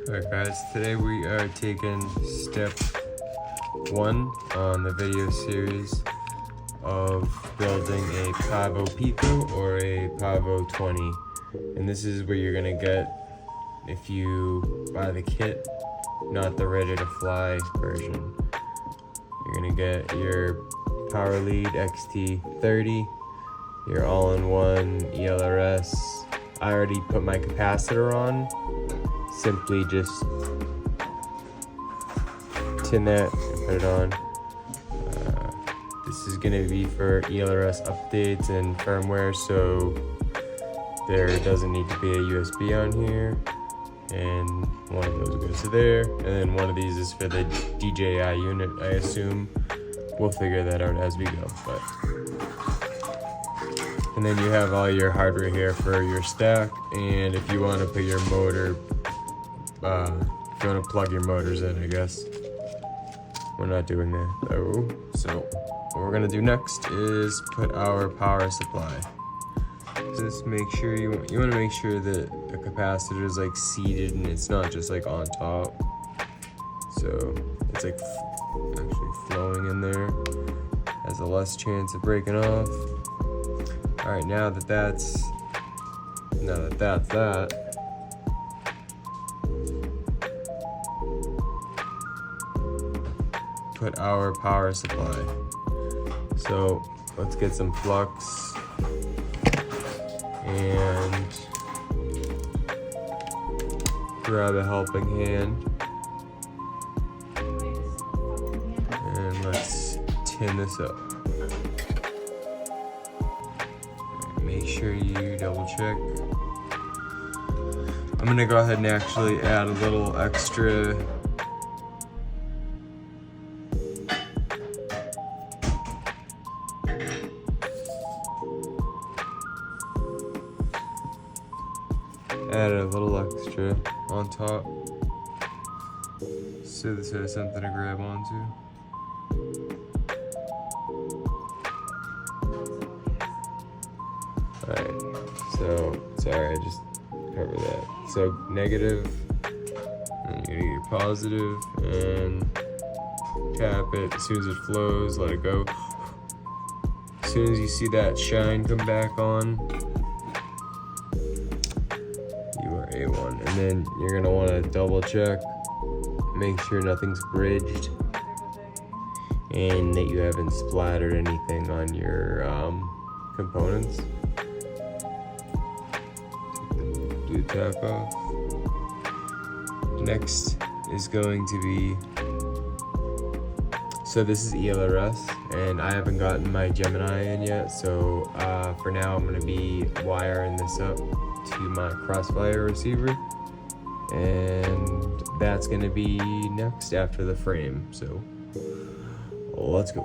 Alright guys, today we are taking step 1 on the video series of building a PICO or a PICO 20. And this is what you're going to get if you buy the kit, not the ready to fly version. You're going to get your power lead Xt-30, your all-in-one ELRS. I already put my capacitor on. Simply just tin that and put it on. This is going to be for ELRS updates and firmware, so there doesn't need to be a USB on here. And one of those goes to there, and then one of these is for the DJI unit, I assume. We'll figure that out as we go. And then you have all your hardware here for your stack, and if you want to put your motor, if you want to plug your motors in, I guess. We're not doing that though. So what we're gonna do next is put our power supply. Just make sure you want to make sure that the capacitor is like seated and it's not just like on top. So it's like actually flowing in there. Has a less chance of breaking off. All right, now that that's that. Put our power supply. So let's get some flux and grab a helping hand and let's tin this up. Make sure you double check. I'm gonna go ahead and actually add a little extra on top, so this has something to grab onto. Alright, so sorry, I just covered that. So negative, and you're gonna get your positive, and tap it. As soon as it flows, let it go. As soon as you see that shine come back on, A1, and then you're gonna want to double check, make sure nothing's bridged, and that you haven't splattered anything on your components. Do the tap off. Next is going to be, so this is ELRS, and I haven't gotten my Gemini in yet, so for now I'm gonna be wiring this up to my crossfire receiver, and that's gonna be next after the frame, so let's go.